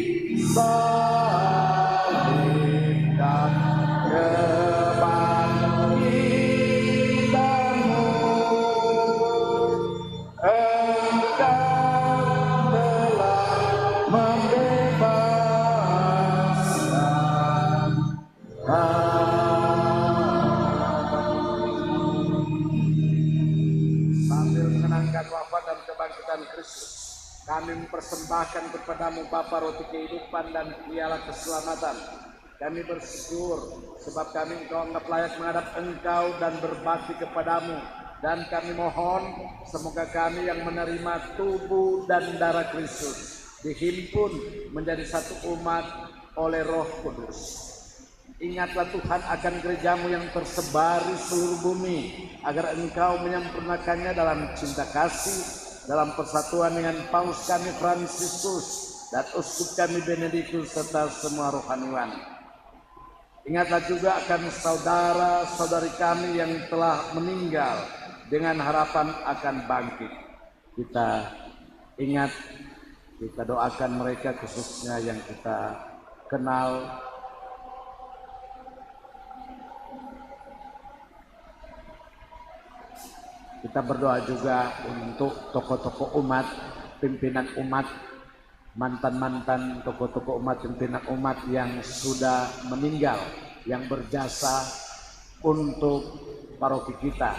Speaker 2: salib dan kebangkitanmu, Engkau telah membebaskan kami. Sambil mengenangkan wafat dan kebangkitan Kristus, kami mempersembahkan kepadamu Bapa roti kehidupan dan piala keselamatan. Kami bersyukur sebab kami Engkau anggap layak menghadap Engkau dan berbakti kepadamu. Dan kami mohon semoga kami yang menerima tubuh dan darah Kristus dihimpun menjadi satu umat oleh Roh Kudus. Ingatlah Tuhan akan gerejamu yang tersebar di seluruh bumi, agar Engkau menyempurnakannya dalam cinta kasih, dalam persatuan dengan Paus kami Fransiskus dan Uskup kami Benediktus serta semua rohaniwan. Ingatlah juga akan saudara-saudari kami yang telah meninggal dengan harapan akan bangkit. Kita ingat, kita doakan mereka khususnya yang kita kenal. Kita berdoa juga untuk tokoh-tokoh umat, pimpinan umat, mantan-mantan tokoh-tokoh umat, pimpinan umat yang sudah meninggal, yang berjasa untuk paroki kita.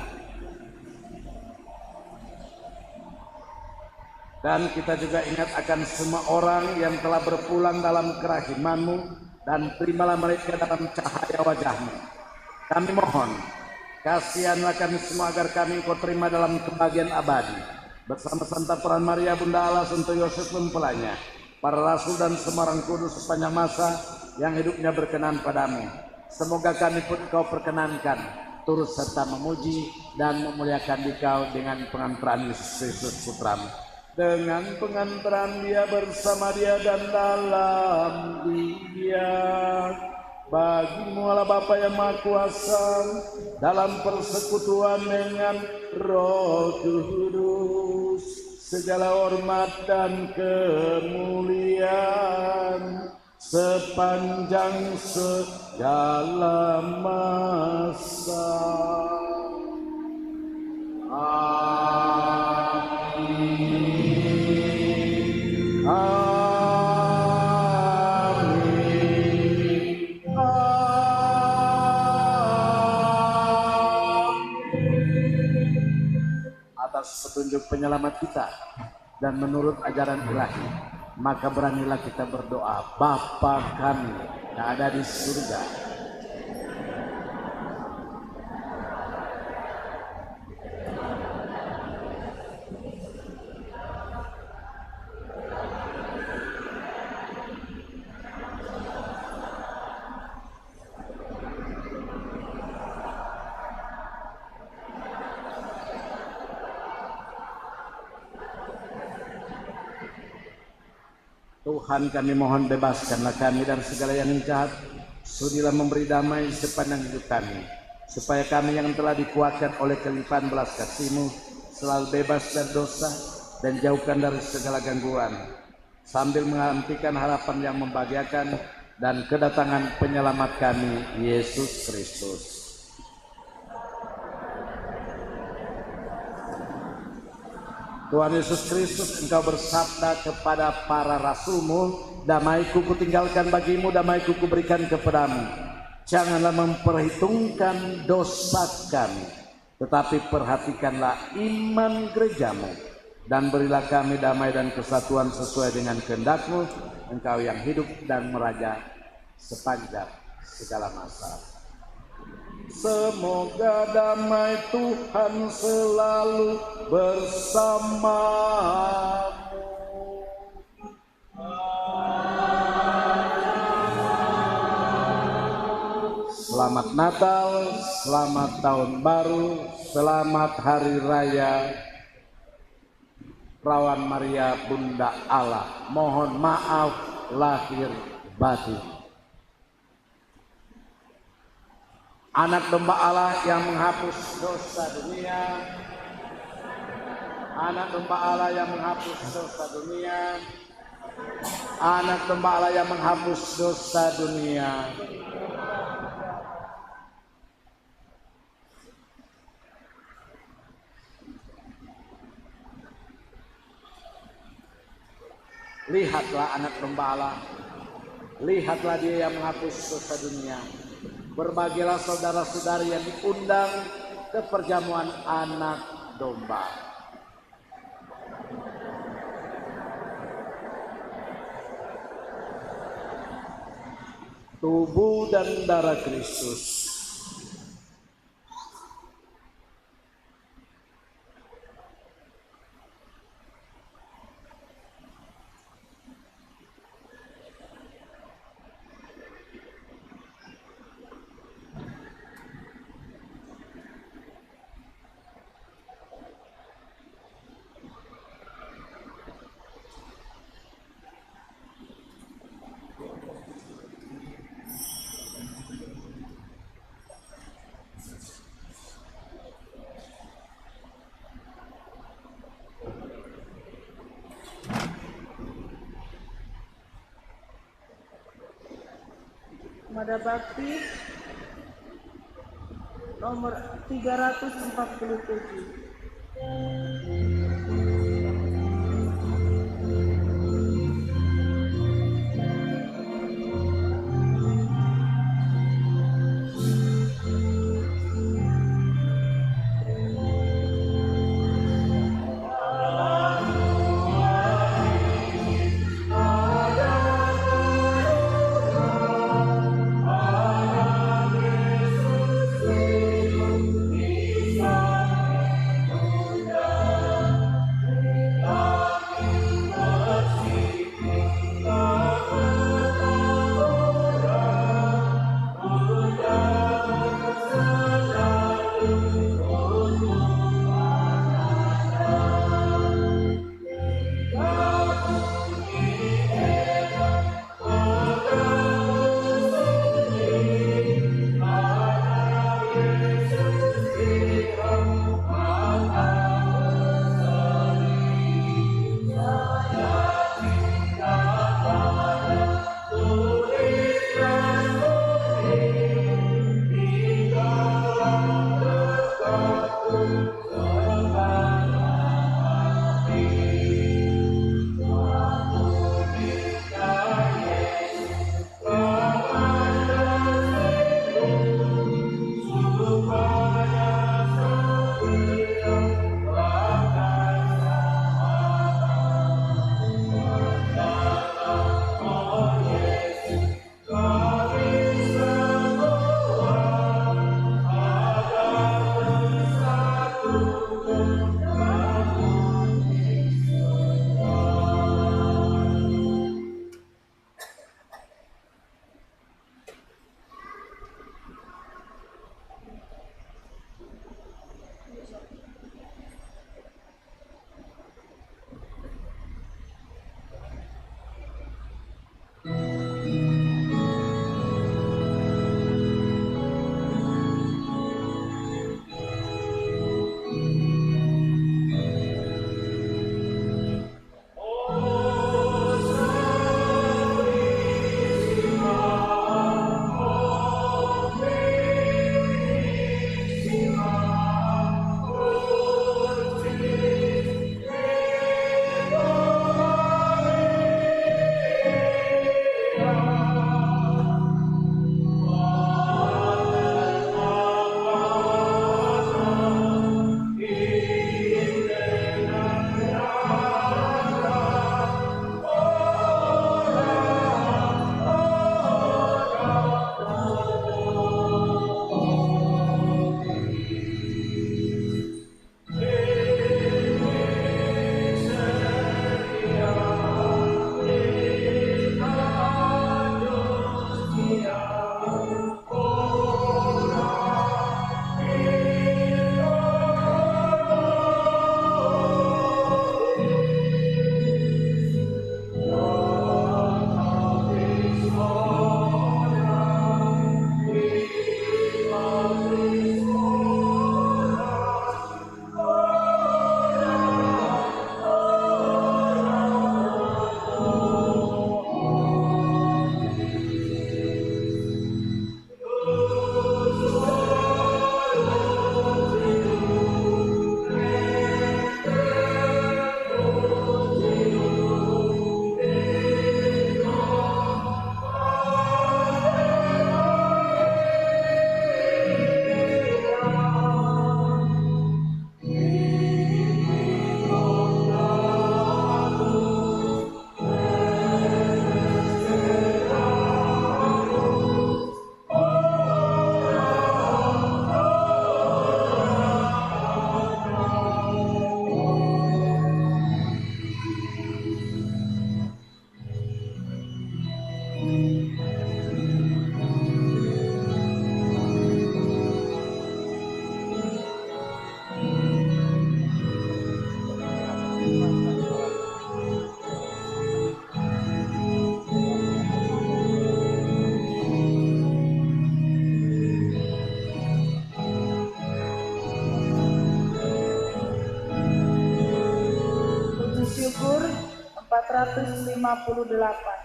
Speaker 2: Dan kita juga ingat akan semua orang yang telah berpulang dalam kerahiman-Mu, dan terimalah mereka dalam cahaya wajah-Mu. Kami mohon, kasihanlah kami semua agar kami Engkau terima dalam kebahagiaan abadi, bersama Santa Peran Maria Bunda Allah, Santo Yosef mempelainya, para rasul dan semua orang kudus sepanjang masa yang hidupnya berkenan padamu. Semoga kami pun Engkau perkenankan turut serta memuji dan memuliakan Dikau dengan pengantaran Yesus Kristus Putramu, dengan pengantaran Dia, bersama Dia dan dalam Dia. Bagimu Allah Bapa yang Maha Kuasa, dalam persekutuan dengan Roh Kudus, segala hormat dan kemuliaan sepanjang segala masa. Amin. Atas petunjuk penyelamat kita dan menurut ajaran ilahi, maka beranilah kita berdoa. Bapa kami yang ada di surga, Tuhan kami mohon bebaskanlah kami dari segala yang jahat, sudilah memberi damai sepanjang hidup kami, supaya kami yang telah dikuatkan oleh kelimpahan belas kasih-Mu selalu bebas dari dosa dan jauhkan dari segala gangguan, sambil menantikan harapan yang membahagiakan dan kedatangan penyelamat kami, Yesus Kristus. Tuhan Yesus Kristus, Engkau bersabda kepada para rasul-Mu, damai-Ku kutinggalkan bagimu, damai-Ku kuberikan kepadamu. Janganlah memperhitungkan dosa kami, tetapi perhatikanlah iman gereja-Mu, dan berilah kami damai dan kesatuan sesuai dengan kehendak-Mu, Engkau yang hidup dan meraja sepanjang segala masa. Semoga damai Tuhan selalu bersamamu. Selamat Natal, selamat Tahun Baru, selamat Hari Raya Perawan Maria Bunda Allah. Mohon maaf lahir batin. Anak domba Allah yang menghapus dosa dunia. Anak domba Allah yang menghapus dosa dunia. Anak domba Allah yang menghapus dosa dunia. Lihatlah anak domba Allah. Lihatlah dia yang menghapus dosa dunia. Berbahagialah saudara-saudari yang diundang ke perjamuan anak domba. Tubuh dan darah Kristus.
Speaker 5: Mada Bakti nomor 347. 358.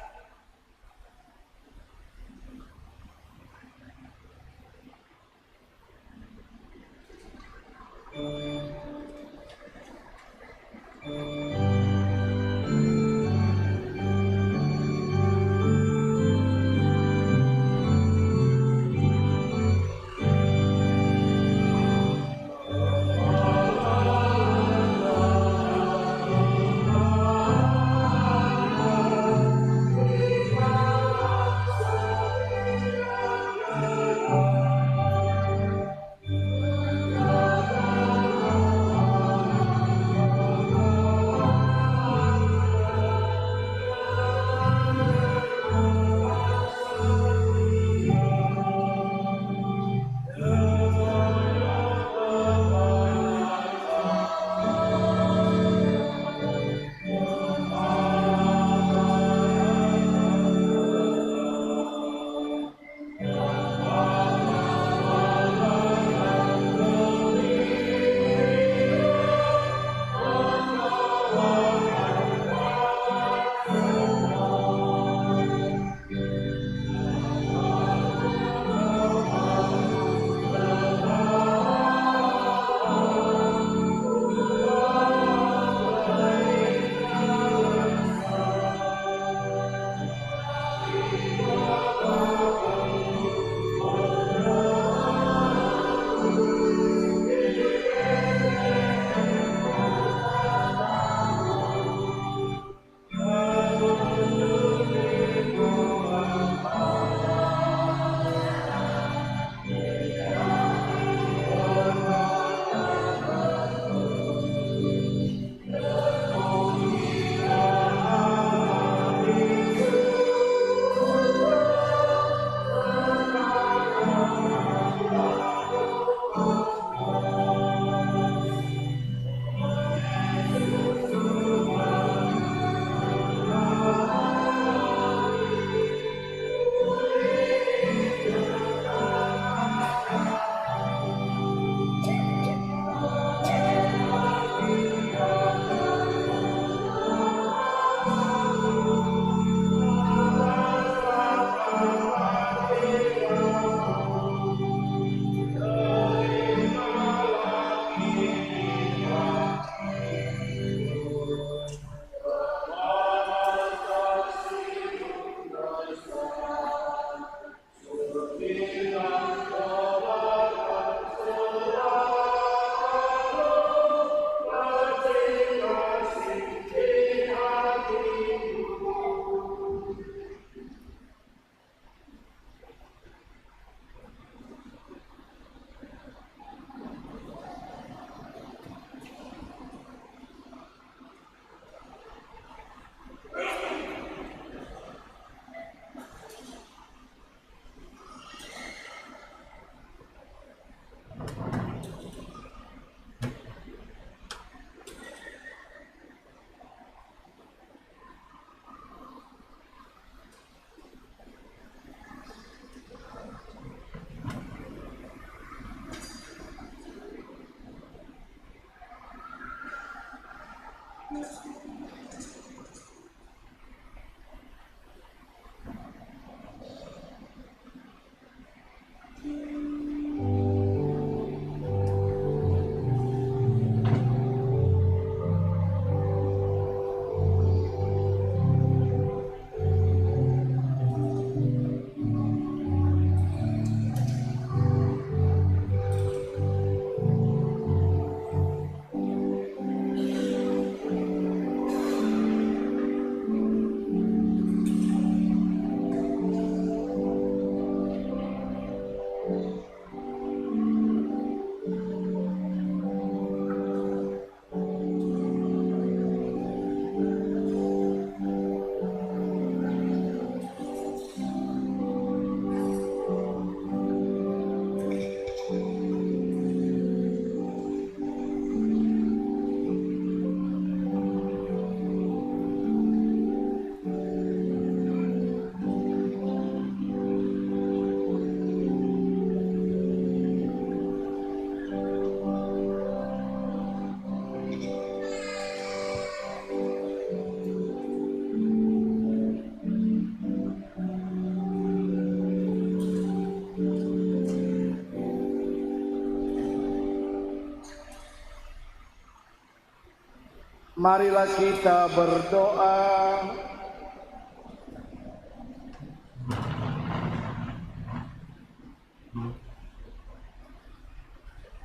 Speaker 2: Marilah kita berdoa.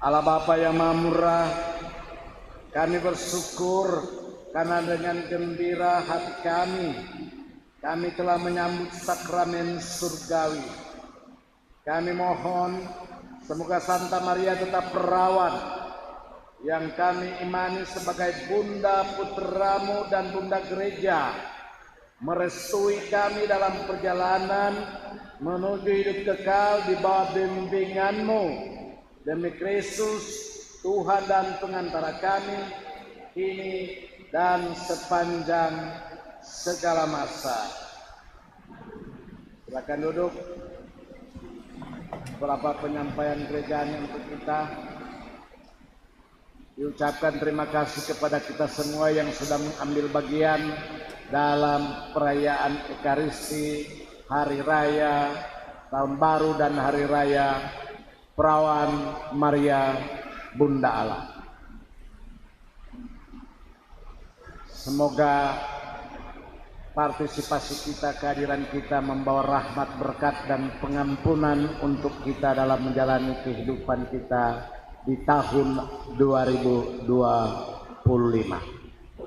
Speaker 2: Allah Bapa yang Maha Murah, kami bersyukur karena dengan gembira hati kami telah menyambut sakramen surgawi. Kami mohon semoga Santa Maria tetap perawan yang kami imani sebagai Bunda Putramu dan Bunda Gereja, merestui kami dalam perjalanan menuju hidup kekal di bawah bimbingan-Mu. Demi Kristus, Tuhan dan pengantara kami, kini dan sepanjang segala masa. Silakan duduk. Beberapa penyampaian gerejanya untuk kita. Diucapkan terima kasih kepada kita semua yang sudah mengambil bagian dalam perayaan Ekaristi, Hari Raya Tahun Baru dan Hari Raya Perawan Maria Bunda Allah. Semoga partisipasi kita, kehadiran kita membawa rahmat, berkat dan pengampunan untuk kita dalam menjalani kehidupan kita di tahun 2025.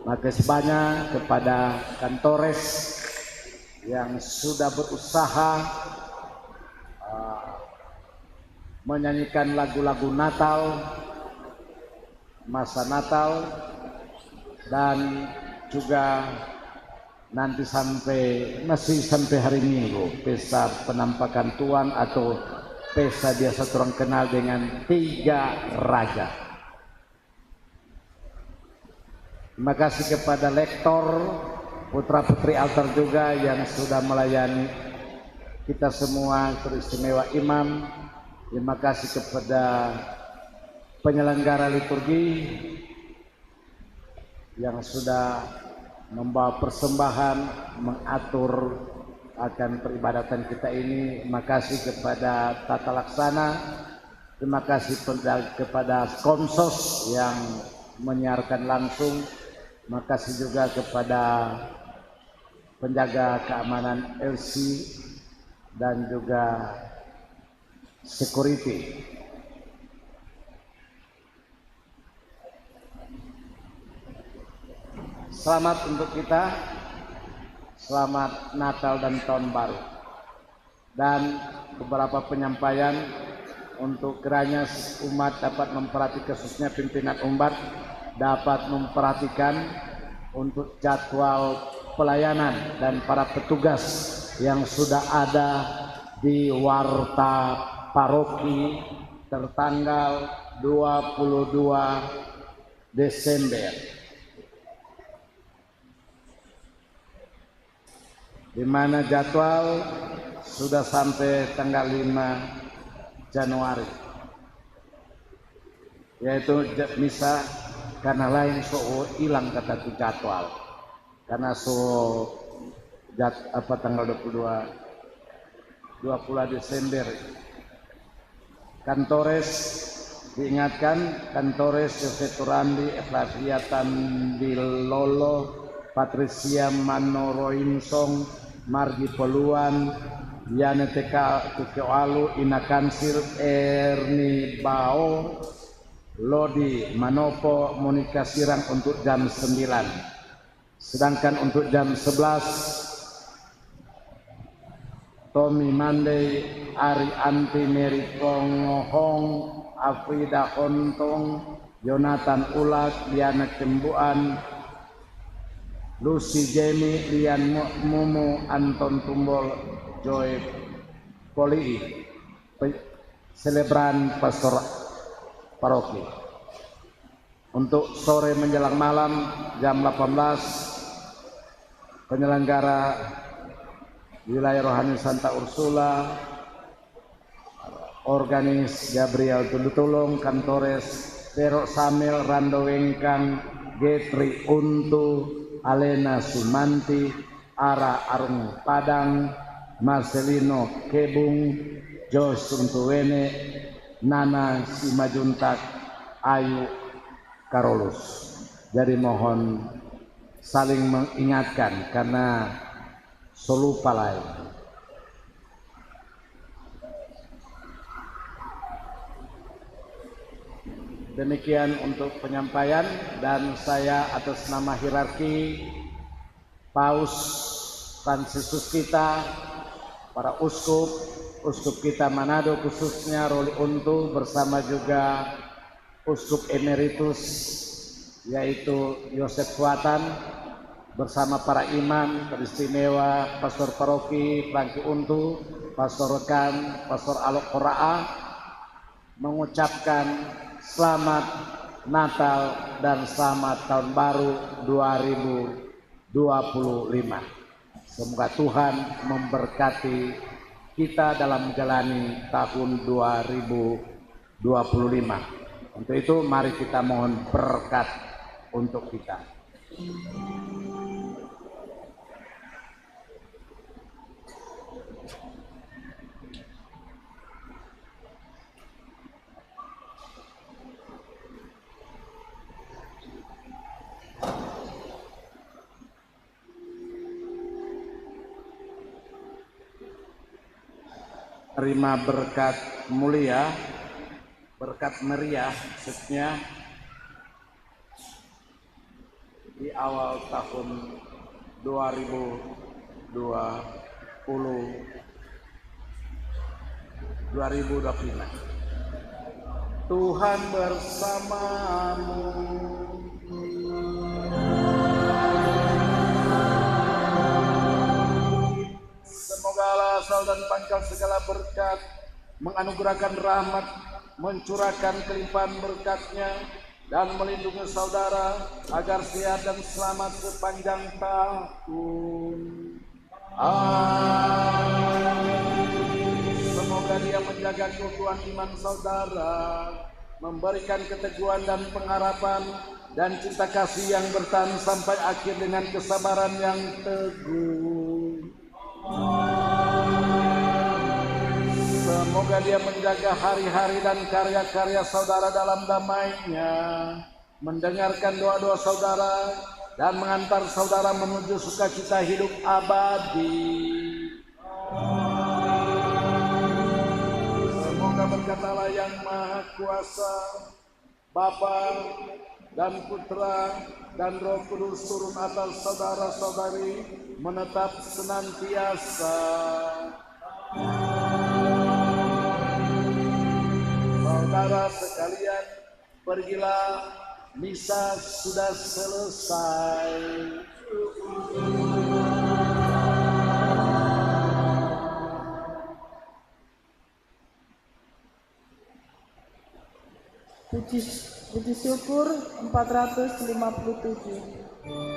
Speaker 2: Makasih banyak kepada Kantores yang sudah berusaha menyanyikan lagu-lagu Natal, masa Natal, dan juga nanti masih sampai hari Minggu pesta penampakan Tuhan atau pesta biasa orang kenal dengan 3 Raja. Terima kasih kepada lektor, putra-putri altar juga yang sudah melayani kita semua, teristimewa imam. Terima kasih kepada penyelenggara liturgi yang sudah membawa persembahan, mengatur akan peribadatan kita ini. Terima kasih kepada tata laksana, terima kasih kepada Komsos yang menyiarkan langsung, terima kasih juga kepada penjaga keamanan LC dan juga security. Selamat untuk kita. Selamat Natal dan Tahun Baru. Dan beberapa penyampaian untuk kiranya umat dapat memperhatikan, khususnya pimpinan umat dapat memperhatikan untuk jadwal pelayanan dan para petugas yang sudah ada di warta paroki tertanggal 22 Desember. Di mana jadwal sudah sampai tanggal 5 Januari, yaitu misa karena lain hilang kata tu jadwal karena tanggal 20 Desember. Kantores diingatkan, Kantores Jose Turandi, Eflavia Tambilolo, Patricia Manoroinsong, Margi Poluan, Yane Tukeoalu, Ina Kansil, Erni Bao, Lodi Manopo, Monika Sirang untuk jam 9. Sedangkan untuk jam 11, Tommy Mandey, Ari Anti, Mary Kongohong, Afrida Hontong, Jonathan Ulat, Diana Kembuan, Lucy Jamie, Lian Mumu, Anton Tumbol, Joy Poli, selebran pastor paroki. Untuk sore menjelang malam jam 18, penyelenggara wilayah rohani Santa Ursula, organis Gabriel Tundutulung, Kantores Terok Samil, Rando Wengkang, Getri Untu, Alena Sumanti, Ara Arung Padang, Marcelino Kebung, Jos Untuwene, Nana Simajuntak, Ayu Karolus. Jadi mohon saling mengingatkan karena solupa lain. Demikian untuk penyampaian, dan saya atas nama hierarki Paus Fransiskus kita, para uskup kita Manado khususnya Roli Untu bersama juga uskup emeritus yaitu Yosef Suatan bersama para imam teristimewa Pastor Paroki Franky Untu, Pastor Rekan, Pastor Alok Koraa mengucapkan selamat Natal dan selamat Tahun Baru 2025. Semoga Tuhan memberkati kita dalam menjalani tahun 2025. Untuk itu mari kita mohon berkat untuk kita. Terima berkat mulia, berkat meriah maksudnya di awal tahun 2025. Tuhan bersamamu. Semoga Allah asal dan pangkal segala berkat, menganugerahkan rahmat, mencurahkan kelimpahan berkat-Nya, dan melindungi saudara agar sehat dan selamat sepanjang tahun. Amin. Semoga Dia menjaga keutuhan iman saudara, memberikan keteguhan dan pengharapan, dan cinta kasih yang bertahan sampai akhir dengan kesabaran yang teguh. Semoga Dia menjaga hari-hari dan karya-karya saudara dalam damai-Nya, mendengarkan doa-doa saudara, dan mengantar saudara menuju sukacita hidup abadi. Semoga berkat Allah yang Maha Kuasa, Bapa dan Putra dan Roh Kudus turun atas saudara-saudari, menetap senantiasa. Saudara sekalian, pergilah, misa sudah selesai.
Speaker 5: Puji syukur 457.